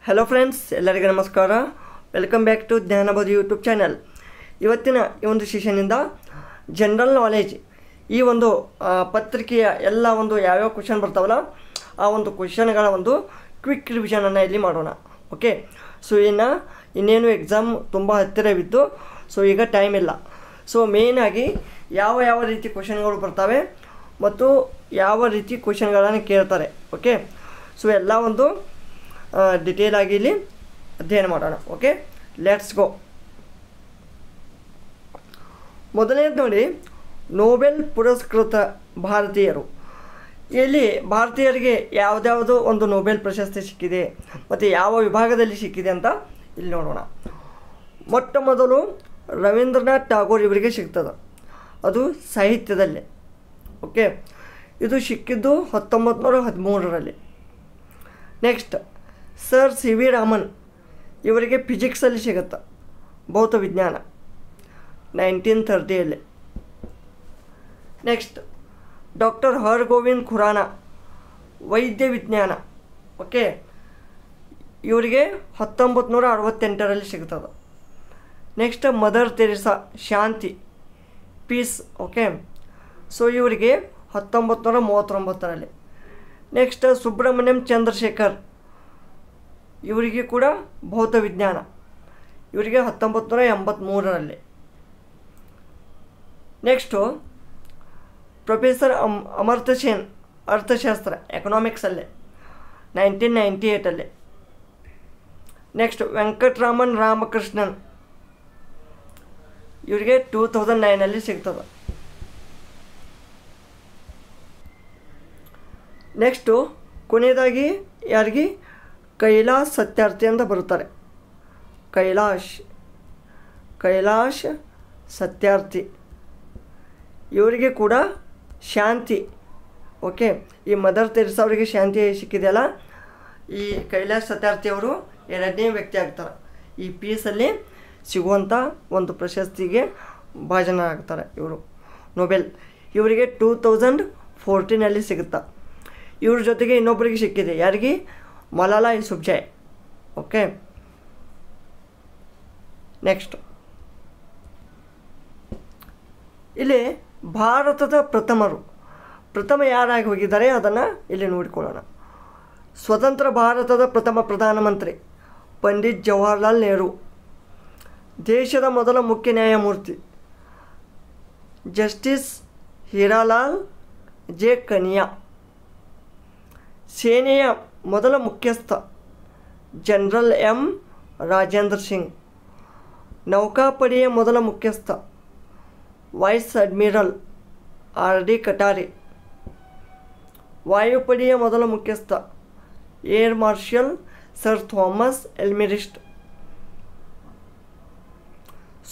Hello friends, ಎಲ್ಲರಿಗೂ ನಮಸ್ಕಾರ. Welcome back to Jnanabodhi YouTube channel. ಇವತ್ತಿನ ಈ ಒಂದು ಸೆಷನ್ನಿಂದ ಜನರಲ್ ನಾಲೆಜ್ ಈ ಒಂದು ಪತ್ರಿಕೆಯ ಎಲ್ಲ ಒಂದು ಯಾವ್ಯಾವ ಕ್ವೆಶನ್ ಬರ್ತಾವಲ್ಲ ಆ ಒಂದು ಕ್ವೆಶನ್ಗಳ ಒಂದು ಕ್ವಿಕ್ ರಿವಿಷನನ್ನು ಇಲ್ಲಿ ಮಾಡೋಣ. ಓಕೆ, ಸೊ ಇನ್ನೇನು ಎಕ್ಸಾಮ್ ತುಂಬ ಹತ್ತಿರವಿದ್ದು, ಸೊ ಈಗ ಟೈಮ್ ಇಲ್ಲ. ಸೊ ಮೇಯ್ನಾಗಿ ಯಾವ ರೀತಿ ಕ್ವೆಶನ್ಗಳು ಬರ್ತವೆ ಮತ್ತು ಯಾವ ರೀತಿ ಕ್ವೆಶನ್ಗಳನ್ನು ಕೇಳ್ತಾರೆ. ಓಕೆ, ಸೊ ಎಲ್ಲ ಒಂದು ಡಿಟೇಲ್ ಆಗಿ ಇಲ್ಲಿ ಅಧ್ಯಯನ ಮಾಡೋಣ. Okay, let's go. ಮೊದಲನೇದು ನೋಡಿ, ನೊಬೆಲ್ ಪುರಸ್ಕೃತ ಭಾರತೀಯರು. ಇಲ್ಲಿ ಭಾರತೀಯರಿಗೆ ಯಾವುದ್ಯಾವುದು ಒಂದು ನೊಬೆಲ್ ಪ್ರಶಸ್ತಿ ಸಿಕ್ಕಿದೆ ಮತ್ತು ಯಾವ ವಿಭಾಗದಲ್ಲಿ ಸಿಕ್ಕಿದೆ ಅಂತ ಇಲ್ಲಿ ನೋಡೋಣ. ಮೊಟ್ಟ ಮೊದಲು ರವೀಂದ್ರನಾಥ್ ಟಾಗೋರ್ ಇವರಿಗೆ ಸಿಗ್ತದೆ, ಅದು ಸಾಹಿತ್ಯದಲ್ಲೇ. ಓಕೆ, ಇದು ಸಿಕ್ಕಿದ್ದು 1913ರಲ್ಲಿ. Next sir C V Raman ಇವರಿಗೆ ಫಿಸಿಕ್ಸಲ್ಲಿ ಸಿಗುತ್ತೆ, ಭೌತ ವಿಜ್ಞಾನ, 1930ಯಲ್ಲಿ. ನೆಕ್ಸ್ಟ್ ಡಾಕ್ಟರ್ ಹರ್ಗೋವಿಂದ್ ಖುರಾನ ವೈದ್ಯ ವಿಜ್ಞಾನ. ಓಕೆ, ಇವರಿಗೆ 1968ರಲ್ಲಿ ಸಿಗ್ತದೆ. ನೆಕ್ಸ್ಟ್ ಮದರ್ ತೆರೇಸಾ ಶಾಂತಿ ಪೀಸ್. ಓಕೆ, ಸೊ ಇವರಿಗೆ 1939ರಲ್ಲಿ. ನೆಕ್ಸ್ಟ್ ಸುಬ್ರಹ್ಮಣ್ಯಂ ಚಂದ್ರಶೇಖರ್ ಇವರಿಗೆ ಕೂಡ ಭೌತ ವಿಜ್ಞಾನ, ಇವರಿಗೆ 1983ರಲ್ಲಿ. ನೆಕ್ಸ್ಟು ಪ್ರೊಫೆಸರ್ ಅಮರ್ತ್ಯ ಸೇನ್ ಅರ್ಥಶಾಸ್ತ್ರ ಎಕನಾಮಿಕ್ಸಲ್ಲೇ, 1998ರಲ್ಲಿ. ನೆಕ್ಸ್ಟ್ ವೆಂಕಟರಾಮನ್ ರಾಮಕೃಷ್ಣನ್ ಇವರಿಗೆ 2009ರಲ್ಲಿ ಸಿಗ್ತದೆ. ನೆಕ್ಸ್ಟು ಕೊನೆಯದಾಗಿ ಯಾರಿಗೆ ಕೈಲಾಶ್ ಸತ್ಯಾರ್ಥಿ ಅಂತ ಬರುತ್ತಾರೆ, ಕೈಲಾಶ್ ಸತ್ಯಾರ್ಥಿ ಇವರಿಗೆ ಕೂಡ ಶಾಂತಿ. ಓಕೆ, ಈ ಮದರ್ ತೆರೇಸಾ ಅವರಿಗೆ ಶಾಂತಿ ಸಿಕ್ಕಿದೆಯಲ್ಲ, ಈ ಕೈಲಾಶ್ ಸತ್ಯಾರ್ಥಿ ಅವರು 2ನೇ ವ್ಯಕ್ತಿ ಆಗ್ತಾರೆ ಈ ಪೀಸಲ್ಲಿ ಸಿಗುವಂಥ ಒಂದು ಪ್ರಶಸ್ತಿಗೆ ಭಾಜನರಾಗ್ತಾರೆ ಇವರು. ನೊಬೆಲ್ ಇವರಿಗೆ 2014ನಲ್ಲಿ ಸಿಗುತ್ತಾ. ಇವ್ರ ಜೊತೆಗೆ ಇನ್ನೊಬ್ಬರಿಗೆ ಸಿಕ್ಕಿದೆ, ಯಾರಿಗೆ? ಮಲಾಲಾ ಯೂಸುಫ್ಜಾಯ್. ಓಕೆ, ನೆಕ್ಸ್ಟ್ ಇಲ್ಲಿ ಭಾರತದ ಪ್ರಥಮ ಯಾರಾಗಿ ಹೋಗಿದ್ದಾರೆ ಅದನ್ನು ಇಲ್ಲಿ ನೋಡಿಕೊಳ್ಳೋಣ. ಸ್ವತಂತ್ರ ಭಾರತದ ಪ್ರಥಮ ಪ್ರಧಾನಮಂತ್ರಿ ಪಂಡಿತ್ ಜವಾಹರ್ಲಾಲ್ ನೆಹರು. ದೇಶದ ಮೊದಲ ಮುಖ್ಯ ನ್ಯಾಯಮೂರ್ತಿ ಜಸ್ಟಿಸ್ ಹೀರಾಲಾಲ್ ಜೆ ಕನಿಯಾ. ಸೇನೆಯ ಮೊದಲ ಮುಖ್ಯಸ್ಥ ಜನರಲ್ ಎಂ ರಾಜೇಂದ್ರ ಸಿಂಗ್. ನೌಕಾಪಡೆಯ ಮೊದಲ ಮುಖ್ಯಸ್ಥ ವೈಸ್ ಅಡ್ಮಿರಲ್ ಆರ್ ಡಿ ಕಟಾರಿ. ವಾಯುಪಡೆಯ ಮೊದಲ ಮುಖ್ಯಸ್ಥ ಏರ್ ಮಾರ್ಷಲ್ ಸರ್ ಥಾಮಸ್ ಎಲ್ಮಿರಿಸ್ಟ್.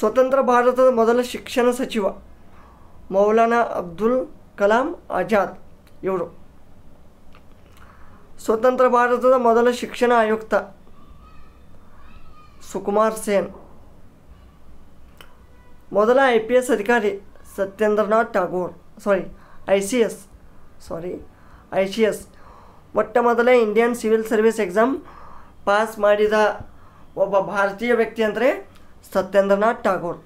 ಸ್ವತಂತ್ರ ಭಾರತದ ಮೊದಲ ಶಿಕ್ಷಣ ಸಚಿವ ಮೌಲಾನಾ ಅಬ್ದುಲ್ ಕಲಾಂ ಆಜಾದ್ ಇವರು. ಸ್ವತಂತ್ರ ಭಾರತದ ಮೊದಲ ಶಿಕ್ಷಣ ಆಯುಕ್ತ ಸುಕುಮಾರ್ ಸೇನ್. ಮೊದಲ IPS ಅಧಿಕಾರಿ ಸತ್ಯೇಂದ್ರನಾಥ್ ಟಾಗೋರ್. ICS. ಮೊಟ್ಟ ಮೊದಲ Indian civil service exam pass ಮಾಡಿದ ಒಬ್ಬ ಭಾರತೀಯ ವ್ಯಕ್ತಿ ಅಂದರೆ ಸತ್ಯೇಂದ್ರನಾಥ್ ಟಾಗೋರ್.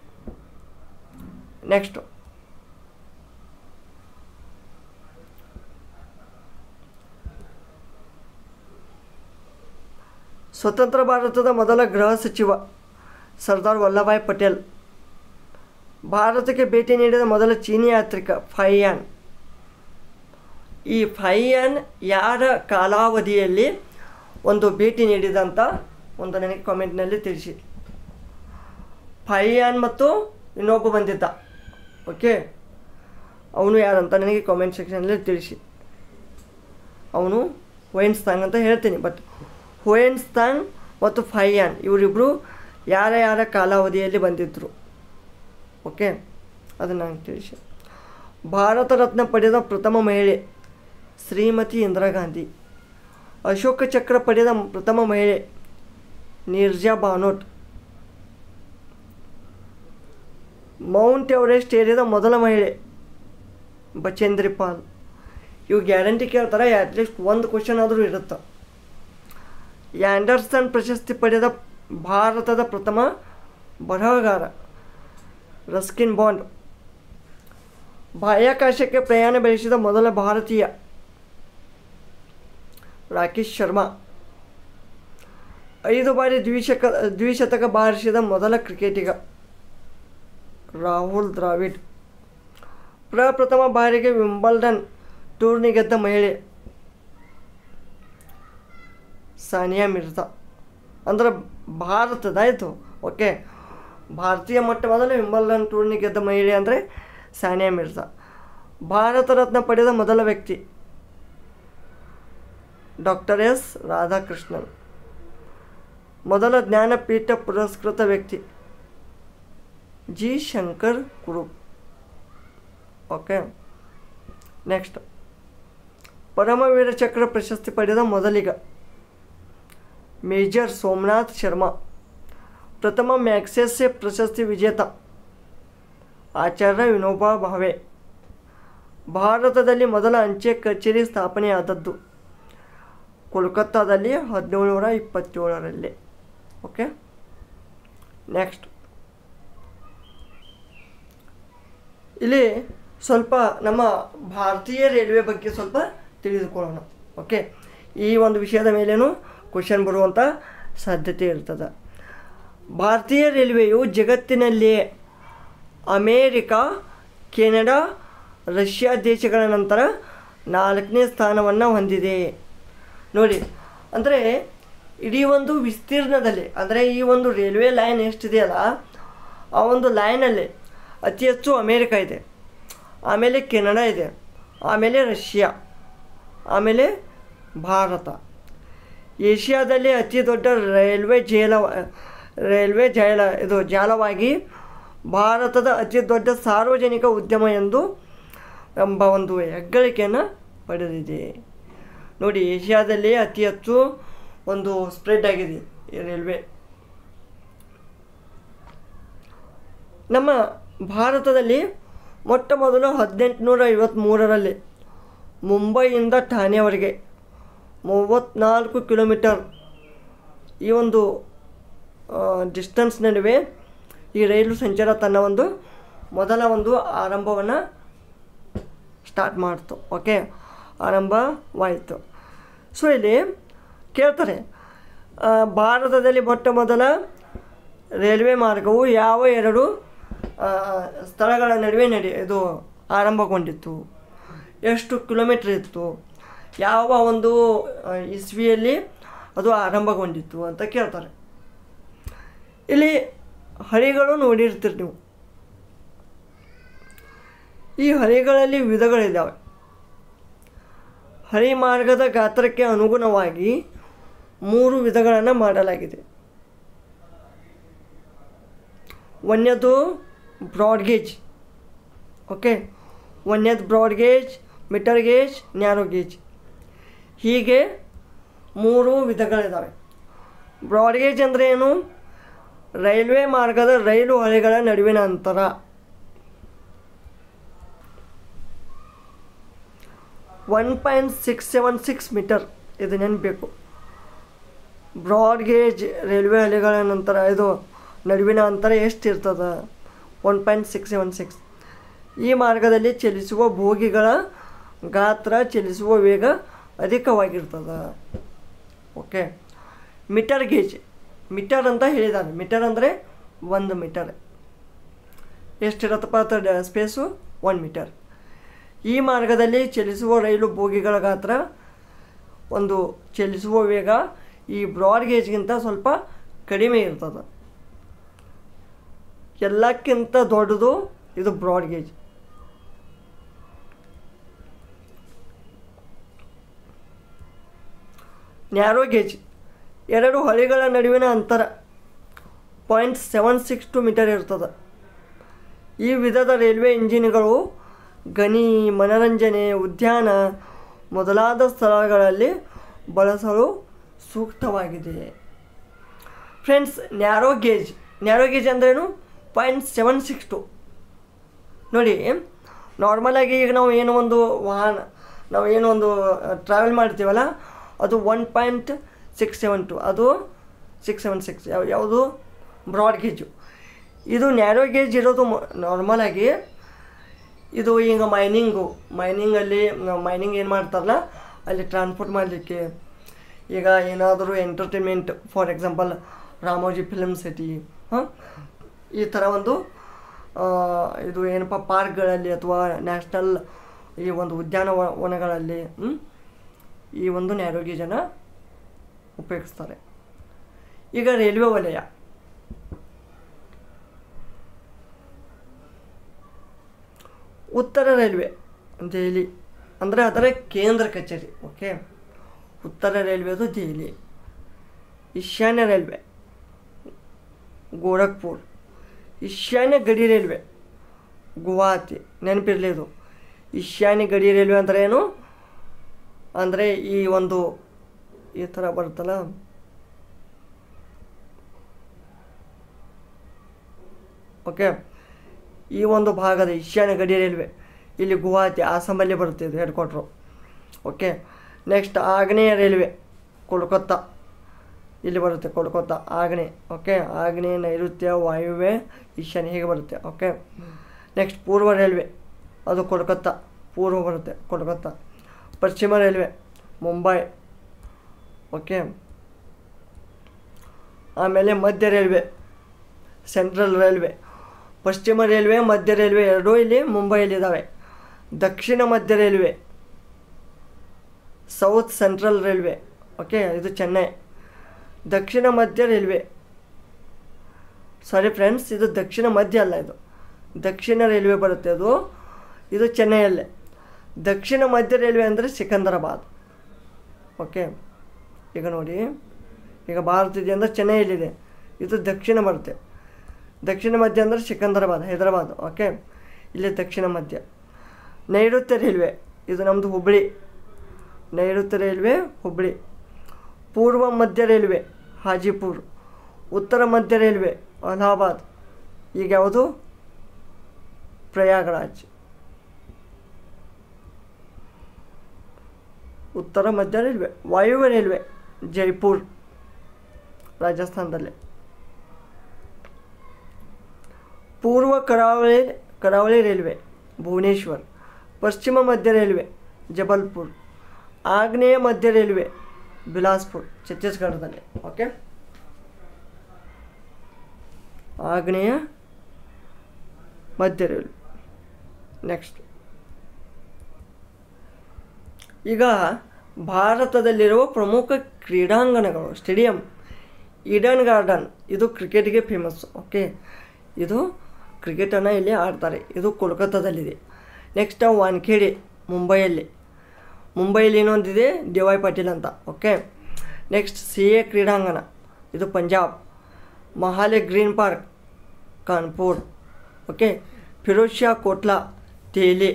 ನೆಕ್ಸ್ಟು ಸ್ವತಂತ್ರ ಭಾರತದ ಮೊದಲ ಗೃಹ ಸಚಿವ ಸರ್ದಾರ್ ವಲ್ಲಭಾಯ್ ಪಟೇಲ್. ಭಾರತಕ್ಕೆ ಭೇಟಿ ನೀಡಿದ ಮೊದಲ ಚೀನಿ ಯಾತ್ರಿಕ ಫೈಯಾನ್. ಈ ಫೈಯಾನ್ ಯಾರ ಕಾಲಾವಧಿಯಲ್ಲಿ ಒಂದು ಭೇಟಿ ನೀಡಿದಂಥ ಒಂದು ನನಗೆ ಕಾಮೆಂಟ್ನಲ್ಲಿ ತಿಳಿಸಿ. ಫೈಯಾನ್ ಮತ್ತು ಇನ್ನೊಬ್ಬ ಬಂದಿದ್ದ. ಓಕೆ, ಅವನು ಯಾರಂತ ನನಗೆ ಕಾಮೆಂಟ್ ಸೆಕ್ಷನಲ್ಲಿ ತಿಳಿಸಿ. ಅವನು ವೈನ್ಸ್ತಾಂಗ್ ಅಂತ ಹೇಳ್ತೀನಿ, ಬಟ್ ಹುಯೆನ್ಸಾಂಗ್ ಮತ್ತು ಫೈಯಾನ್ ಇವರಿಬ್ಬರು ಯಾರ ಕಾಲಾವಧಿಯಲ್ಲಿ ಬಂದಿದ್ದರು. ಓಕೆ, ಅದನ್ನು ನನಗೆ ತಿಳಿಸಿ. ಭಾರತ ರತ್ನ ಪಡೆದ ಪ್ರಥಮ ಮಹಿಳೆ ಶ್ರೀಮತಿ ಇಂದಿರಾ ಗಾಂಧಿ. ಅಶೋಕ ಚಕ್ರ ಪಡೆದ ಪ್ರಥಮ ಮಹಿಳೆ ನೀರ್ಜಾ ಬಾನೋಟ್. ಮೌಂಟ್ ಎವರೆಸ್ಟ್ ಏರಿದ ಮೊದಲ ಮಹಿಳೆ ಬಚೇಂದ್ರಿ ಪಾಲ್. ಇವು ಗ್ಯಾರಂಟಿ ಕೇಳ್ತಾರೆ, ಅಟ್ಲೀಸ್ಟ್ ಒಂದು ಕ್ವಶನ್ ಆದರೂ ಇರುತ್ತೆ. ಆ್ಯಂಡರ್ಸನ್ ಪ್ರಶಸ್ತಿ ಪಡೆದ ಭಾರತದ ಪ್ರಥಮ ಬರಹಗಾರ ರಸ್ಕಿನ್ ಬಾಂಡ್. ಬಾಹ್ಯಾಕಾಶಕ್ಕೆ ಪ್ರಯಾಣ ಬೆಳೆಸಿದ ಮೊದಲ ಭಾರತೀಯ ರಾಕೇಶ್ ಶರ್ಮಾ. 5 ಬಾರಿ ದ್ವಿಶತಕ ಬಾರಿಸಿದ ಮೊದಲ ಕ್ರಿಕೆಟಿಗ ರಾಹುಲ್ ದ್ರಾವಿಡ್. ಪ್ರಪ್ರಥಮ ಬಾರಿಗೆ ವಿಂಬಲ್ಡನ್ ಟೂರ್ನಿ ಗೆದ್ದ ಮಹಿಳೆ ಸಾನಿಯಾ ಮಿರ್ಜಾ. ಅಂದ್ರೆ ಭಾರತದಾಯಿತು. ಓಕೆ, ಭಾರತೀಯ ಮೊಟ್ಟ ಮೊದಲು ವಿಂಬಲ್ಡನ್ ಟೂರ್ನಿ ಗೆದ್ದ ಮಹಿಳೆ ಅಂದರೆ ಸಾನಿಯಾ ಮಿರ್ಜಾ. ಭಾರತ ರತ್ನ ಪಡೆದ ಮೊದಲ ವ್ಯಕ್ತಿ ಡಾಕ್ಟರ್ ಎಸ್ ರಾಧಾಕೃಷ್ಣನ್. ಮೊದಲ ಜ್ಞಾನಪೀಠ ಪುರಸ್ಕೃತ ವ್ಯಕ್ತಿ G Shankar ಕುರುಪ್. Okay, next Paramvir Chakra ಪ್ರಶಸ್ತಿ ಪಡೆದ ಮೊದಲಿಗ ಮೇಜರ್ ಸೋಮನಾಥ್ ಶರ್ಮಾ. ಪ್ರಥಮ ಮ್ಯಾಗ್ಸೆಸೆ ಪ್ರಶಸ್ತಿ ವಿಜೇತ ಆಚಾರ್ಯ ವಿನೋಬಾ ಭಾವೆ. ಭಾರತದಲ್ಲಿ ಮೊದಲ ಅಂಚೆ ಕಚೇರಿ ಸ್ಥಾಪನೆಯಾದದ್ದು ಕೋಲ್ಕತ್ತಾದಲ್ಲಿ 1727ರಲ್ಲಿ. ಓಕೆ, ನೆಕ್ಸ್ಟ್ ಇಲ್ಲಿ ಸ್ವಲ್ಪ ನಮ್ಮ ಭಾರತೀಯ ರೈಲ್ವೆ ಬಗ್ಗೆ ಸ್ವಲ್ಪ ತಿಳಿದುಕೊಳ್ಳೋಣ. ಓಕೆ, ಈ ಒಂದು ವಿಷಯದ ಮೇಲೇನು ಕ್ವಶನ್ ಬರುವಂಥ ಸಾಧ್ಯತೆ ಇರ್ತದೆ. ಭಾರತೀಯ ರೈಲ್ವೆಯು ಜಗತ್ತಿನಲ್ಲಿಯೇ ಅಮೇರಿಕಾ, ಕೆನಡಾ, ರಷ್ಯಾ ದೇಶಗಳ ನಂತರ 4ನೇ ಸ್ಥಾನವನ್ನು ಹೊಂದಿದೆ. ನೋಡಿ, ಅಂದರೆ ಇಡೀ ಒಂದು ವಿಸ್ತೀರ್ಣದಲ್ಲಿ, ಅಂದರೆ ಈ ಒಂದು ರೈಲ್ವೆ ಲೈನ್ ಎಷ್ಟಿದೆಯಲ್ಲ ಆ ಒಂದು ಲೈನಲ್ಲಿ ಅತಿ ಹೆಚ್ಚು ಅಮೇರಿಕಾ ಇದೆ, ಆಮೇಲೆ ಕೆನಡಾ ಇದೆ, ಆಮೇಲೆ ರಷ್ಯಾ, ಆಮೇಲೆ ಭಾರತ. ಏಷ್ಯಾದಲ್ಲಿ ಅತಿ ದೊಡ್ಡ ರೈಲ್ವೆ ಜಾಲವಾಗಿ ಭಾರತದ ಅತಿ ದೊಡ್ಡ ಸಾರ್ವಜನಿಕ ಉದ್ಯಮ ಎಂಬ ಒಂದು ಹೆಗ್ಗಳಿಕೆಯನ್ನು ಪಡೆದಿದೆ. ನೋಡಿ, ಏಷ್ಯಾದಲ್ಲಿ ಅತಿ ಹೆಚ್ಚು ಒಂದು ಸ್ಪ್ರೆಡ್ ಆಗಿದೆ ಈ ರೈಲ್ವೆ. ನಮ್ಮ ಭಾರತದಲ್ಲಿ ಮೊಟ್ಟ ಮೊದಲು 1853ರಲ್ಲಿ ಮುಂಬೈಯಿಂದ ಠಾಣೆವರೆಗೆ 34 ಕಿಲೋಮೀಟರ್ ಈ ಒಂದು ಡಿಸ್ಟೆನ್ಸ್ ನಡುವೆ ಈ ರೈಲು ಸಂಚಾರ ತನ್ನ ಒಂದು ಮೊದಲ ಒಂದು ಆರಂಭವನ್ನು ಸ್ಟಾರ್ಟ್ ಮಾಡ್ತು. ಓಕೆ, ಆರಂಭವಾಯಿತು. ಸೊ ಇಲ್ಲಿ ಕೇಳ್ತಾರೆ, ಭಾರತದಲ್ಲಿ ಮೊಟ್ಟ ಮೊದಲ ರೈಲ್ವೆ ಮಾರ್ಗವು ಯಾವ 2 ಸ್ಥಳಗಳ ನಡುವೆ ಆರಂಭಗೊಂಡಿತ್ತು, ಎಷ್ಟು ಕಿಲೋಮೀಟ್ರ್ ಇತ್ತು, ಯಾವ ಒಂದು ಇಸ್ವಿಯಲ್ಲಿ ಅದು ಆರಂಭಗೊಂಡಿತ್ತು ಅಂತ ಕೇಳ್ತಾರೆ. ಇಲ್ಲಿ ಹಳಿಗಳು ನೋಡಿರ್ತೀರಿ ನೀವು. ಈ ಹಳಿಗಳಲ್ಲಿ ವಿಧಗಳಿದ್ದಾವೆ. ಹಳಿ ಮಾರ್ಗದ ಗಾತ್ರಕ್ಕೆ ಅನುಗುಣವಾಗಿ 3 ವಿಧಗಳನ್ನು ಮಾಡಲಾಗಿದೆ. ಒಂದನೇದು ಬ್ರಾಡ್ ಗೇಜ್. ಓಕೆ, ಒಂದನೇದು broad gauge, metre gauge, narrow gauge, ಹೀಗೆ 3 ವಿಧಗಳಿದ್ದಾವೆ. ಬ್ರಾಡ್ ಗೇಜ್ ಅಂದರೆ ಏನು? ರೈಲ್ವೆ ಮಾರ್ಗದ ರೈಲು ಹಳಿಗಳ ನಡುವಿನ ಅಂತರ. (1.676 ಮೀಟರ್). ಇದು ನೆನಪಬೇಕು. ಬ್ರಾಡ್ ಗೇಜ್ ರೈಲ್ವೆ ಹಳಿಗಳ ನಂತರ ನಡುವಿನ ಅಂತರ ಎಷ್ಟಿರ್ತದೆ? 1.676. ಈ ಮಾರ್ಗದಲ್ಲಿ ಚಲಿಸುವ ಬೋಗಿಗಳ ಗಾತ್ರ, ಚಲಿಸುವ ವೇಗ ಅಧಿಕವಾಗಿರ್ತದೆ. Okay, metre gauge. ಮೀಟರ್ ಅಂತ ಹೇಳಿದ್ದಾನೆ. ಮೀಟರ್ ಅಂದರೆ 1 ಮೀಟರ್. ಎಷ್ಟಿರತ್ತಪ್ಪ ಅಂತ ಸ್ಪೇಸು? 1 ಮೀಟರ್. ಈ ಮಾರ್ಗದಲ್ಲಿ ಚಲಿಸುವ ರೈಲು ಬೋಗಿಗಳ ಗಾತ್ರ, ಒಂದು ಚಲಿಸುವ ವೇಗ ಈ ಬ್ರಾಡ್ ಗೇಜ್ಗಿಂತ ಸ್ವಲ್ಪ ಕಡಿಮೆ ಇರ್ತದೆ. ಎಲ್ಲಕ್ಕಿಂತ ದೊಡ್ಡದು ಇದು ಬ್ರಾಡ್ ಗೇಜ್. ನ್ಯಾರೋ ಗೇಜ್ 2 ಹಳಿಗಳ ನಡುವಿನ ಅಂತರ 0.762 ಮೀಟರ್ ಇರ್ತದೆ. ಈ ವಿಧದ ರೈಲ್ವೆ ಇಂಜಿನ್ಗಳು ಗಣಿ, ಮನರಂಜನೆ, ಉದ್ಯಾನ ಮೊದಲಾದ ಸ್ಥಳಗಳಲ್ಲಿ ಬಳಸಲು ಸೂಕ್ತವಾಗಿದೆ. ಫ್ರೆಂಡ್ಸ್, ನ್ಯಾರೋ ಗೇಜ್ ಅಂದ್ರೇನು? 0.762. ನೋಡಿ, ನಾರ್ಮಲಾಗಿ ಈಗ ನಾವು ಏನೋ ಒಂದು ಟ್ರಾವೆಲ್ ಮಾಡ್ತೀವಲ್ಲ, ಅದು 1.6 672 ಅದು 676 ಯಾವುದು ಬ್ರಾಡ್ ಗೇಜು. ಇದು ನ್ಯಾರೋ ಗೇಜ್ ಇರೋದು ನಾರ್ಮಲಾಗಿ ಇದು ಈಗ ಮೈನಿಂಗಲ್ಲಿ ಮೈನಿಂಗ್ ಏನು ಮಾಡ್ತಾರಲ್ಲ ಅಲ್ಲಿ ಟ್ರಾನ್ಸ್ಪೋರ್ಟ್ ಮಾಡಲಿಕ್ಕೆ, ಈಗ ಏನಾದರೂ entertainment for example Ramoji film city ಈ ಥರ ಒಂದು ಇದು ಏನಪ್ಪ ಪಾರ್ಕ್ಗಳಲ್ಲಿ ಅಥವಾ ನ್ಯಾಷನಲ್ ಈ ಒಂದು ಉದ್ಯಾನವನಗಳಲ್ಲಿ ಈ ಒಂದು ನ್ಯಾರೋ ಗೇಜನ್ನು ಉಪಯೋಗಿಸ್ತಾರೆ. ಈಗ ರೈಲ್ವೆ ವಲಯ, ಉತ್ತರ ರೈಲ್ವೆ ದೆಹಲಿ ಅಂದರೆ ಅದರ ಕೇಂದ್ರ ಕಚೇರಿ. ಓಕೆ, ಉತ್ತರ ರೈಲ್ವೆದು ದೆಹಲಿ. ಈಶಾನ್ಯ ರೈಲ್ವೆ ಗೋರಖ್ಪುರ್. ಈಶಾನ್ಯ ಗಡಿ ರೈಲ್ವೆ ಗುವಾಹತಿ. ನೆನಪಿರಲಿ ಇದು ಈಶಾನ್ಯ ಗಡಿ ರೈಲ್ವೆ ಅಂದರೆ ಏನು ಅಂದರೆ ಈ ಒಂದು ಈ ಥರ ಬರುತ್ತಲ್ಲ, ಓಕೆ, ಈ ಒಂದು ಭಾಗದ ಈಶಾನ್ಯ ಗಡಿ ರೈಲ್ವೆ ಇಲ್ಲಿ ಗುವಾಹತಿ ಆಸಾಮಲ್ಲಿ ಬರುತ್ತೆ, ಇದು ಹೆಡ್ ಕ್ವಾರ್ಟ್ರು. ಓಕೆ, ನೆಕ್ಸ್ಟ್ ಆಗ್ನೇಯ ರೈಲ್ವೆ ಕೋಲ್ಕತ್ತಾ ಇಲ್ಲಿ ಬರುತ್ತೆ, ಕೋಲ್ಕತ್ತಾ ಆಗ್ನೇಯ. ಓಕೆ, ಆಗ್ನೇಯ, ನೈಋತ್ಯ, ವಾಯುವ್ಯ, ಈಶಾನ್ಯ ಹೀಗೆ ಬರುತ್ತೆ. ಓಕೆ, ನೆಕ್ಸ್ಟ್ ಪೂರ್ವ ರೈಲ್ವೆ ಅದು ಕೋಲ್ಕತ್ತಾ ಪೂರ್ವ ಬರುತ್ತೆ, ಕೋಲ್ಕತ್ತಾ. ಪಶ್ಚಿಮ ರೈಲ್ವೆ ಮುಂಬೈ. ಓಕೆ, ಆಮೇಲೆ ಮಧ್ಯ ರೈಲ್ವೆ ಸೆಂಟ್ರಲ್ ರೈಲ್ವೆ. ಪಶ್ಚಿಮ ರೈಲ್ವೆ ಮಧ್ಯ ರೈಲ್ವೆ ಎರಡೂ ಇಲ್ಲಿ ಮುಂಬೈಯಲ್ಲಿದ್ದಾವೆ. ದಕ್ಷಿಣ ಮಧ್ಯ railway south central railway. Okay, ಇದು ಚೆನ್ನೈ. ದಕ್ಷಿಣ ಮಧ್ಯ ರೈಲ್ವೆ, ಸಾರಿ ಫ್ರೆಂಡ್ಸ್, ಇದು ದಕ್ಷಿಣ ಮಧ್ಯ ಅಲ್ಲ, ಇದು ದಕ್ಷಿಣ ರೈಲ್ವೆ ಬರುತ್ತೆ, ಇದು ಚೆನ್ನೈಯಲ್ಲೇ. ದಕ್ಷಿಣ ಮಧ್ಯ ರೈಲ್ವೆ ಅಂದರೆ ಸಿಕಂದರಾಬಾದ್. ಓಕೆ, ಈಗ ನೋಡಿ, ಈಗ ಭಾರತ ಇದೆ ಅಂದರೆ ಚೆನ್ನೈಯಲ್ಲಿದೆ, ಇದು ದಕ್ಷಿಣ ಬರುತ್ತೆ. ದಕ್ಷಿಣ ಮಧ್ಯ ಅಂದರೆ ಸಿಕಂದರಾಬಾದ್, ಹೈದರಾಬಾದ್. ಓಕೆ, ಇಲ್ಲಿ ದಕ್ಷಿಣ ಮಧ್ಯ. ನೈಋತ್ಯ ರೈಲ್ವೆ ಇದು ನಮ್ಮದು ಹುಬ್ಬಳ್ಳಿ, ನೈಋತ್ಯ ರೈಲ್ವೆ ಹುಬ್ಬಳ್ಳಿ. ಪೂರ್ವ ಮಧ್ಯ ರೈಲ್ವೆ ಹಾಜಿಪುರ್. ಉತ್ತರ ಮಧ್ಯ ರೈಲ್ವೆ ಅಲಹಾಬಾದ್. ಈಗ ಯಾವುದು ಪ್ರಯಾಗರಾಜ್. ಉತ್ತರ ಮಧ್ಯ ರೈಲ್ವೆ. ವಾಯುವ್ಯ ರೈಲ್ವೆ ಜೈಪುರ್ ರಾಜಸ್ಥಾನದಲ್ಲಿ. ಪೂರ್ವ ಕರಾವಳಿ ರೈಲ್ವೆ ಭುವನೇಶ್ವರ್. ಪಶ್ಚಿಮ ಮಧ್ಯ ರೈಲ್ವೆ ಜಬಲ್ಪುರ್. ಆಗ್ನೇಯ ಮಧ್ಯ ರೈಲ್ವೆ ಬಿಲಾಸ್ಪುರ್ ಛತ್ತೀಸ್ಗಢದಲ್ಲಿ. ಓಕೆ, ಆಗ್ನೇಯ ಮಧ್ಯ ರೈಲ್ವೆ. ನೆಕ್ಸ್ಟ್, ಈಗ ಭಾರತದಲ್ಲಿರುವ ಪ್ರಮುಖ ಕ್ರೀಡಾಂಗಣಗಳು ಸ್ಟೇಡಿಯಂ. ಈಡನ್ ಗಾರ್ಡನ್ ಇದು ಕ್ರಿಕೆಟ್ಗೆ ಫೇಮಸ್ಸು. ಓಕೆ, ಇದು ಕ್ರಿಕೆಟನ್ನು ಇಲ್ಲಿ ಆಡ್ತಾರೆ, ಇದು ಕೋಲ್ಕತ್ತಾದಲ್ಲಿದೆ. ನೆಕ್ಸ್ಟ್ ವಾನ್ಖೇಡೆ ಮುಂಬೈಯಲ್ಲಿ ಇನ್ನೊಂದಿದೆ ಡಿ.ವೈ. ಪಾಟೀಲ್ ಅಂತ. ಓಕೆ, ನೆಕ್ಸ್ಟ್ CA ಕ್ರೀಡಾಂಗಣ ಇದು ಪಂಜಾಬ್. ಮಹಾಲೆ Green Park Kanpur. Okay, Feroz Shah Kotla Delhi.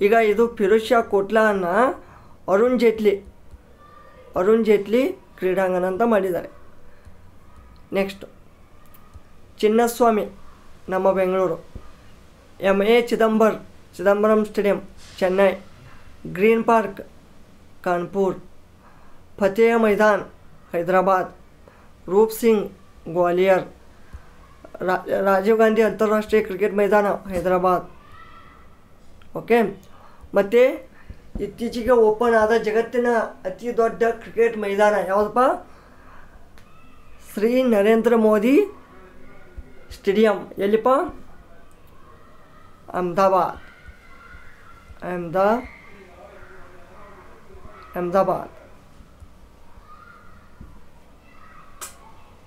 ಈಗ ಇದು ಫಿರೋಜ್ ಶಾ ಕೋಟ್ಲಾನ ಅರುಣ್ ಜೇಟ್ಲಿ ಕ್ರೀಡಾಂಗಣ ಅಂತ ಮಾಡಿದ್ದಾರೆ. ನೆಕ್ಸ್ಟ್ ಚಿನ್ನಸ್ವಾಮಿ ನಮ್ಮ Bengaluru. M.A. Chidambaram stadium Chennai. Green Park Kanpur. Fateh Maidan Hyderabad. Roop Singh Gwalior. Rajiv Gandhi ಅಂತಾರಾಷ್ಟ್ರೀಯ ಕ್ರಿಕೆಟ್ ಮೈದಾನ ಹೈದರಾಬಾದ್. ಓಕೆ, ಮತ್ತು ಇತ್ತೀಚೆಗೆ ಓಪನ್ ಆದ ಜಗತ್ತಿನ ಅತಿ ದೊಡ್ಡ ಕ್ರಿಕೆಟ್ ಮೈದಾನ ಯಾವುದಪ್ಪ? ಶ್ರೀ ನರೇಂದ್ರ ಮೋದಿ ಸ್ಟೇಡಿಯಂ. ಎಲ್ಲಿಪ್ಪ? ಅಹಮದಾಬಾದ್.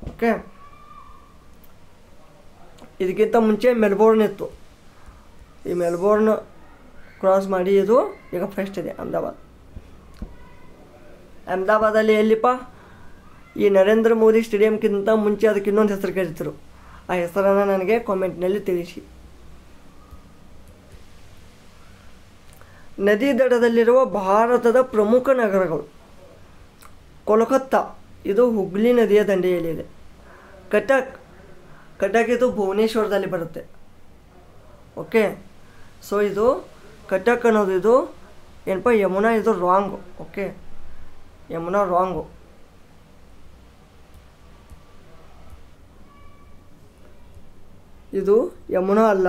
ಓಕೆ, ಇದಕ್ಕಿಂತ ಮುಂಚೆ ಮೆಲ್ಬೋರ್ನ್ ಇತ್ತು. ಈ ಮೆಲ್ಬೋರ್ನ್ ಕ್ರಾಸ್ ಮಾಡಿ ಇದು ಈಗ ಫಸ್ಟ್ ಇದೆ ಅಹಮದಾಬಾದಲ್ಲಿ. ಎಲ್ಲಿಪ್ಪ? ಈ ನರೇಂದ್ರ ಮೋದಿ ಸ್ಟೇಡಿಯಂಕ್ಕಿಂತ ಮುಂಚೆ ಅದಕ್ಕೆ ಇನ್ನೊಂದು ಹೆಸರು ಕರೀತಿರು. ಆ ಹೆಸರನ್ನು ನನಗೆ ಕಾಮೆಂಟ್ನಲ್ಲಿ ತಿಳಿಸಿ. ನದಿ ದಡದಲ್ಲಿರುವ ಭಾರತದ ಪ್ರಮುಖ ನಗರಗಳು. ಕೋಲ್ಕತ್ತಾ ಇದು ಹುಗ್ಲಿ ನದಿಯ ದಂಡೆಯಲ್ಲಿದೆ. ಕಟಕ್ ಇದು ಭುವನೇಶ್ವರದಲ್ಲಿ ಬರುತ್ತೆ. ಓಕೆ, ಸೊ ಇದು ಕಟಕ್ ಅನ್ನೋದು ಇದು ಏನಪ್ಪ ಯಮುನಾ, ಇದು ರಾಂಗು. Okay, Yamuna wrong. ಇದು ಯಮುನಾ ಅಲ್ಲ,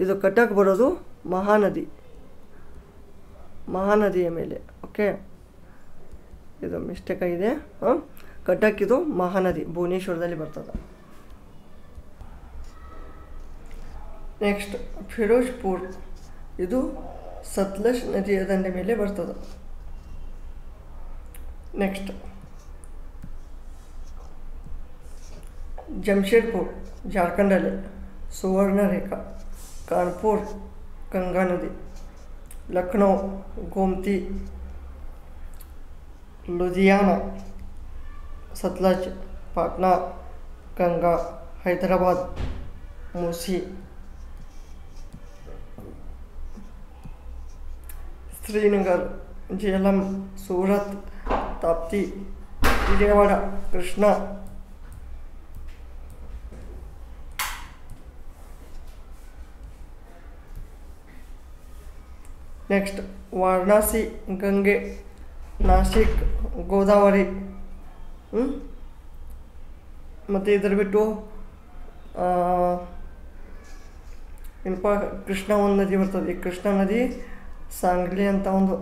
ಇದು ಕಟಕ್ ಬರೋದು ಮಹಾನದಿಯ ಮೇಲೆ. ಓಕೆ, ಇದು ಮಿಸ್ಟೇಕ್ ಆಗಿದೆ. ಕಟಕ್ ಇದು ಮಹಾನದಿ, ಭುವನೇಶ್ವರದಲ್ಲಿ ಬರ್ತದೆ. ನೆಕ್ಸ್ಟ್ ಫಿರೋಜ್ಪುರ್, ಇದು ಸತ್ಲಜ್ ನದಿಯ ದಂಡೆ ಮೇಲೆ ಬರ್ತದೆ. ನೆಕ್ಸ್ಟ್ ಜಮ್ಶೇಡ್ಪುರ್, ಜಾರ್ಖಂಡಲ್ಲಿ ಸುವರ್ಣರೇಖಾ. ಕಾನ್ಪುರ್, ಗಂಗಾ ನದಿ. ಲಕ್ನೋ, ಗೋಮತಿ. ಲುಧಿಯಾನ, ಸತ್ಲಜ್. ಪಾಟ್ನಾ, ಗಂಗಾ. ಹೈದರಾಬಾದ್, ಮೂಸಿ. ಶ್ರೀನಗರ್, ಜೇಲಂ. ಸೂರತ್, ತಾಪ್ತಿ. ವಿಜಯವಾಡ, ಕೃಷ್ಣಾ. ನೆಕ್ಸ್ಟ್ ವಾರಣಾಸಿ, ಗಂಗೆ. ನಾಸಿಕ್, ಗೋದಾವರಿ. ಮತ್ತು ಇದರ ಬಿಟ್ಟು ಏನಪ್ಪ, ಕೃಷ್ಣ ಒಂದು ನದಿ ಬರ್ತದೆ. ಈ ಕೃಷ್ಣಾ ನದಿ ಸಾಂಗ್ಲಿ ಅಂತ ಒಂದು,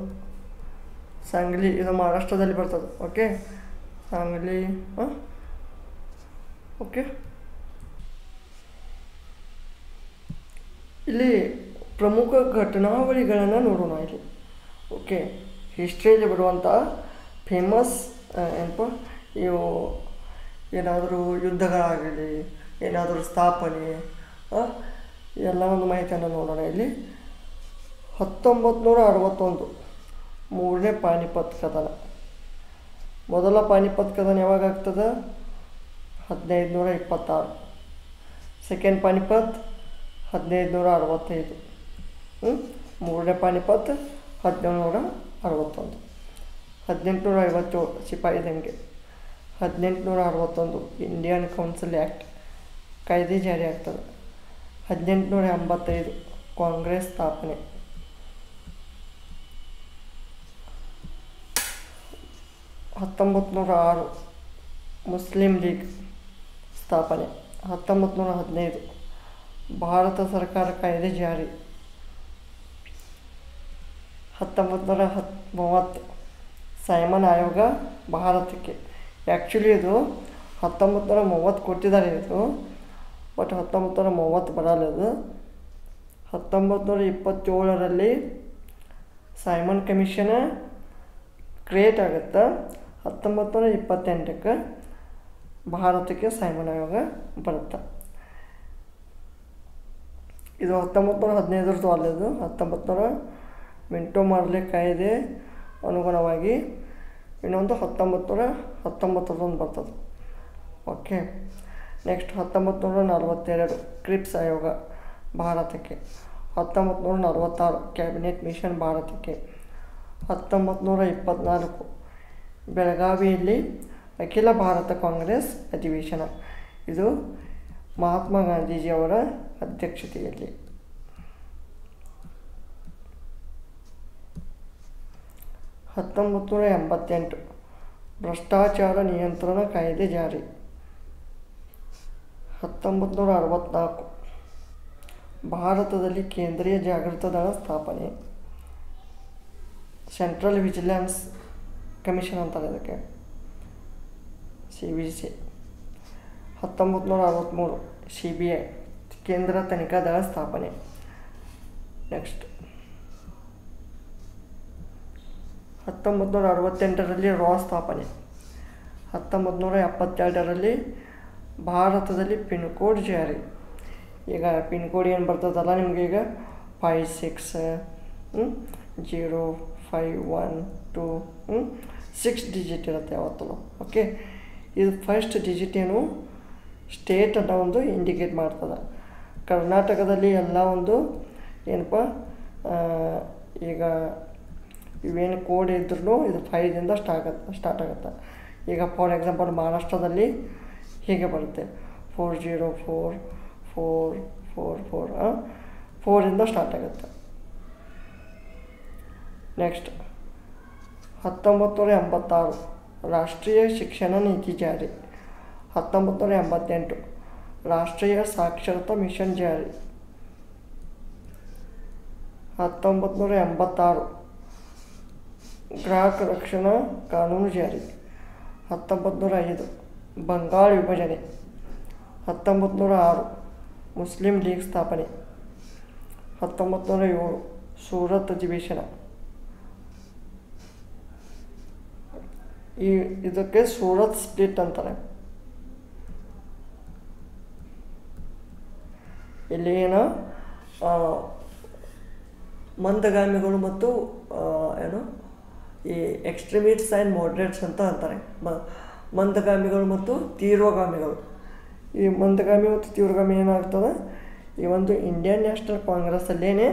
ಸಾಂಗ್ಲಿ ಇದು ಮಹಾರಾಷ್ಟ್ರದಲ್ಲಿ ಬರ್ತದೆ. ಓಕೆ, ಸಾಂಗ್ಲಿ. ಓಕೆ, ಇಲ್ಲಿ ಪ್ರಮುಖ ಘಟನಾವಳಿಗಳನ್ನು ನೋಡೋಣ ಇಲ್ಲಿ. ಓಕೆ, ಹಿಸ್ಟ್ರಿಯಲ್ಲಿ ಬರುವಂಥ ಫೇಮಸ್ ಏನಪ್ಪ, ಇವು ಏನಾದರೂ ಯುದ್ಧಗಳಾಗಲಿ, ಏನಾದರೂ ಸ್ಥಾಪನೆ, ಎಲ್ಲ ಒಂದು ಮಾಹಿತಿಯನ್ನು ನೋಡೋಣ ಇಲ್ಲಿ. 1961 ಮೂರನೇ ಪಾನಿಪತ್ ಕದನ. ಮೊದಲ ಪಾನಿಪತ್ ಕದನ ಯಾವಾಗ ಆಗ್ತದೆ? 1526. ಸೆಕೆಂಡ್ ಪಾನಿಪತ್ 1565. ಮೂರನೇ ಪಾನಿಪತ್ 1761. 1857 ಸಿಪಾಯಿ ದಂಗೆ. 1861 ಇಂಡಿಯನ್ ಕೌನ್ಸಿಲ್ ಆ್ಯಕ್ಟ್ ಕಾಯ್ದೆ ಜಾರಿ ಆಗ್ತದೆ. 1885 ಕಾಂಗ್ರೆಸ್ ಸ್ಥಾಪನೆ. 1906 ಮುಸ್ಲಿಂ ಲೀಗ್ ಸ್ಥಾಪನೆ. 1915 ಭಾರತ ಸರ್ಕಾರ ಕಾಯ್ದೆ ಜಾರಿ. 1930 ಸೈಮನ್ ಆಯೋಗ ಭಾರತಕ್ಕೆ. ಆ್ಯಕ್ಚುಲಿ ಇದು 1930 ಕೊಟ್ಟಿದ್ದಾರೆ ಇದು, ಬಟ್ 1930 ಬರಲ್ಲ ಇದು. 1927 ಸೈಮನ್ ಕಮಿಷನ್ ಕ್ರಿಯೇಟ್ ಆಗುತ್ತೆ. 1928 ಭಾರತಕ್ಕೆ ಸೈಮನ್ ಆಯೋಗ ಬರುತ್ತೆ. ಇದು 1915 ಅಲ್ಲದು. 1900 ಮಿಂಟೋ ಮಾರ್ಲೆ ಕಾಯ್ದೆ ಅನುಗುಣವಾಗಿ ಇನ್ನೊಂದು 1919 ಬರ್ತದೆ. ಓಕೆ, ನೆಕ್ಸ್ಟ್ 1942 ಕ್ರಿಪ್ಸ್ ಆಯೋಗ ಭಾರತಕ್ಕೆ. 1946 ಕ್ಯಾಬಿನೆಟ್ ಮಿಷನ್ ಭಾರತಕ್ಕೆ. 1924 ಬೆಳಗಾವಿಯಲ್ಲಿ ಅಖಿಲ ಭಾರತ ಕಾಂಗ್ರೆಸ್ ಅಧಿವೇಶನ. ಇದು ಮಹಾತ್ಮ ಗಾಂಧೀಜಿಯವರ ಅಧ್ಯಕ್ಷತೆಯಲ್ಲಿ. 1988 ಭ್ರಷ್ಟಾಚಾರ ನಿಯಂತ್ರಣ ಕಾಯ್ದೆ ಜಾರಿ. 1964 ಭಾರತದಲ್ಲಿ ಕೇಂದ್ರೀಯ ಜಾಗೃತ ದಳ ಸ್ಥಾಪನೆ. ಸೆಂಟ್ರಲ್ ವಿಜಿಲೆನ್ಸ್ ಕಮಿಷನ್ ಅಂತಾರೆ ಇದಕ್ಕೆ, CVC. 1963 CBI ಕೇಂದ್ರ ತನಿಖಾ ದಳ ಸ್ಥಾಪನೆ. ನೆಕ್ಸ್ಟ್ 1968 ರಾ ಸ್ಥಾಪನೆ. 1972 ಭಾರತದಲ್ಲಿ ಪಿನ್ ಕೋಡ್ ಜಾರಿ. ಈಗ ಪಿನ್ ಕೋಡ್ ಏನು ಬರ್ತದಲ್ಲ ನಿಮಗೆ, ಈಗ 560512 6 ಡಿಜಿಟ್ ಇರುತ್ತೆ ಯಾವತ್ತೂ. ಓಕೆ, ಇದು ಫಸ್ಟ್ ಡಿಜಿಟ್ ಏನು ಸ್ಟೇಟನ್ನು ಒಂದು ಇಂಡಿಕೇಟ್ ಮಾಡ್ತದೆ. ಕರ್ನಾಟಕದಲ್ಲಿ ಎಲ್ಲ ಒಂದು ಏನಪ್ಪ, ಈಗ ಇವೇನು ಕೋಡ್ ಇದ್ರೂ ಇದು 5ದಿಂದ ಸ್ಟಾರ್ಟ್ ಆಗುತ್ತೆ. ಈಗ ಫಾರ್ ಎಕ್ಸಾಂಪಲ್ ಮಹಾರಾಷ್ಟ್ರದಲ್ಲಿ ಹೀಗೆ ಬರುತ್ತೆ 404444 4ರಿಂದ ಸ್ಟಾರ್ಟ್ ಆಗುತ್ತೆ. ನೆಕ್ಸ್ಟ್ 1986 ರಾಷ್ಟ್ರೀಯ ಶಿಕ್ಷಣ ನೀತಿ ಜಾರಿ. 1988 ರಾಷ್ಟ್ರೀಯ ಸಾಕ್ಷರತಾ ಮಿಷನ್ ಜಾರಿ 1986. ಗ್ರಾಹಕ ರಕ್ಷಣಾ ಕಾನೂನು ಜಾರಿ 1905. ಬಂಗಾಳ ವಿಭಜನೆ 1906. ಮುಸ್ಲಿಂ ಲೀಗ್ ಸ್ಥಾಪನೆ 1907. ಸೂರತ್ ಅಧಿವೇಶನ. ಇದಕ್ಕೆ ಸೂರತ್ ಸ್ಪ್ಲಿಟ್ ಅಂತಾರೆ. ಇಲ್ಲಿ ಏನು ಮಂದಗಾಮಿಗಳು ಮತ್ತು ಏನು ಈ ಎಕ್ಸ್ಟ್ರೀಮಿಸ್ಟ್ಸ್ ಆ್ಯಂಡ್ ಮಾಡ್ರೇಟ್ಸ್ ಅಂತ ಅಂತಾರೆ. ಮಂದಗಾಮಿಗಳು ಮತ್ತು ತೀವ್ರಗಾಮಿಗಳು. ಈ ಮಂದಗಾಮಿ ಮತ್ತು ತೀವ್ರಗಾಮಿ ಏನಾಗ್ತದೆ, ಈ ಒಂದು ಇಂಡಿಯನ್ ನ್ಯಾಷನಲ್ ಕಾಂಗ್ರೆಸ್ಸಲ್ಲೇ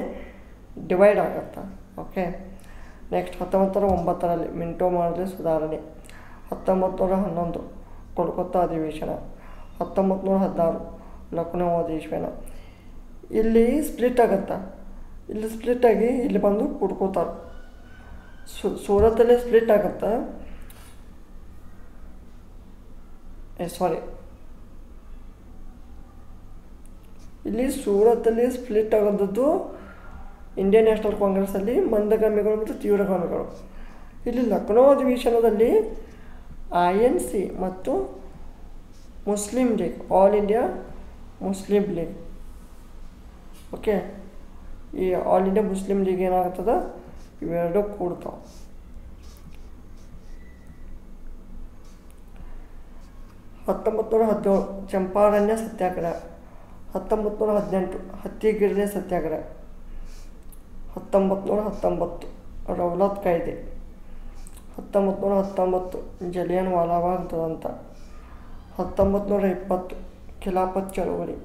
ಡಿವೈಡ್ ಆಗುತ್ತೆ. ಓಕೆ. ನೆಕ್ಸ್ಟ್ 1909 ಮಿಂಟೋ ಮಾರ್ಲೆ ಸುಧಾರಣೆ. 1911 ಕೋಲ್ಕತ್ತಾ ಅಧಿವೇಶನ. 1916 ಲಕ್ನೋ ಅಧಿವೇಶನ. ಇಲ್ಲಿ ಸ್ಪ್ಲಿಟ್ ಆಗುತ್ತೆ. ಇಲ್ಲಿ ಸ್ಪ್ಲಿಟ್ ಆಗಿ ಇಲ್ಲಿ ಬಂದು ಕುಡ್ಕೋತಾರೆ. ಸೂರತ್ತಲ್ಲಿ ಸ್ಪ್ಲಿಟ್ ಆಗುತ್ತೆ. ಇಲ್ಲಿ ಸೂರತ್ತಲ್ಲಿ ಸ್ಪ್ಲಿಟ್ ಆಗೋದದ್ದು ಇಂಡಿಯನ್ ನ್ಯಾಷನಲ್ ಕಾಂಗ್ರೆಸ್ಸಲ್ಲಿ ಮಂದಗಾಮಿಗಳು ಮತ್ತು ತೀವ್ರಗಾಮಿಗಳು. ಇಲ್ಲಿ ಲಕ್ನೋ ಅಧಿವೇಶನದಲ್ಲಿ INC ಮತ್ತು Muslim league, all India Muslim league. Okay. ಈ ಆಲ್ ಇಂಡಿಯಾ ಮುಸ್ಲಿಂ ಲೀಗ್ ಏನಾಗ್ತದೆ, ಇವೆರಡು ಕೂಡ್ತಾವೆ. 1917 ಚಂಪಾರಣ್ಯ ಸತ್ಯಾಗ್ರಹ. 1918 ಹತ್ತಿಗಿರಣಿ ಸತ್ಯಾಗ್ರಹ. 1919 ರೌಲತ್ ಕಾಯ್ದೆ. 1919 ಜಲಿಯನ್ ವಾಲಾಬಾಗ್ ದುರಂತ. 1920 ಖಿಲಾಫತ್ ಚಳವಳಿ.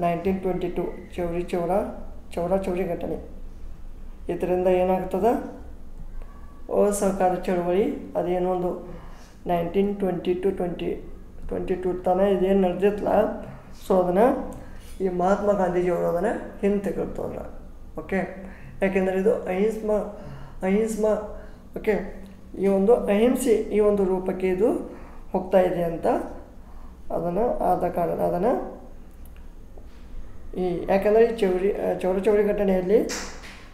1922 ಚೌರಿ ಘಟನೆ. ಇದರಿಂದ ಏನಾಗ್ತದೆ, ಅಸಹಕಾರ ಚಳವಳಿ ಅದೇನೋ ಒಂದು 1922 ತನಕ ಇದೇನು ನಡೆದಿತ್ತಲ್ಲ, ಸೊ ಅದನ್ನು ಈ ಮಹಾತ್ಮ ಗಾಂಧೀಜಿಯವರು ಅದನ್ನು ಹಿಂತೆಗೆದುಕೊಂಡ್ರ. ಓಕೆ. ಯಾಕೆಂದರೆ ಇದು ಅಹಿಂಸಾ ಓಕೆ, ಈ ಒಂದು ಅಹಿಂಸೆ ಈ ಒಂದು ರೂಪಕ್ಕೆ ಇದು ಹೋಗ್ತಾ ಇದೆ ಅಂತ ಅದನ್ನು ಆದ ಕಾರಣ ಅದನ್ನು ಯಾಕೆಂದರೆ ಈ ಚೌರಿ ಘಟನೆಯಲ್ಲಿ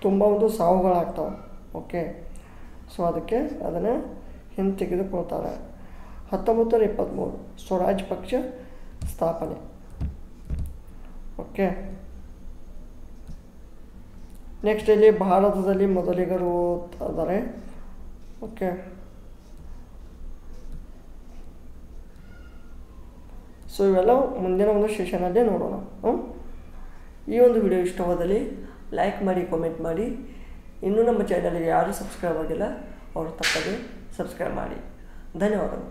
ತುಂಬ ಒಂದು ಸಾವುಗಳಾಗ್ತವೆ. ಓಕೆ. ಸೊ ಅದಕ್ಕೆ ಅದನ್ನು ಹಿಂತೆಗೆದುಕೊಳ್ತಾರೆ. 1923 ಸ್ವರಾಜ್ ಪಕ್ಷ ಸ್ಥಾಪನೆ. ಓಕೆ. ನೆಕ್ಸ್ಟ್ ಇಲ್ಲಿ ಭಾರತದಲ್ಲಿ ಮೊದಲಿಗರು ಆದರೆ. ಓಕೆ. ಸೊ ಇವೆಲ್ಲ ಮುಂದಿನ ಒಂದು ಸೆಷನಲ್ಲಿ ನೋಡೋಣ. ಈ ಒಂದು ವಿಡಿಯೋ ಇಷ್ಟವಾದಲ್ಲಿ ಲೈಕ್ ಮಾಡಿ, ಕಾಮೆಂಟ್ ಮಾಡಿ. ಇನ್ನೂ ನಮ್ಮ ಚಾನಲ್ಗೆ ಯಾರು ಸಬ್ಸ್ಕ್ರೈಬ್ ಆಗಿಲ್ಲ ಅವರು ತಪ್ಪದೆ ಸಬ್ಸ್ಕ್ರೈಬ್ ಮಾಡಿ. ಧನ್ಯವಾದಗಳು.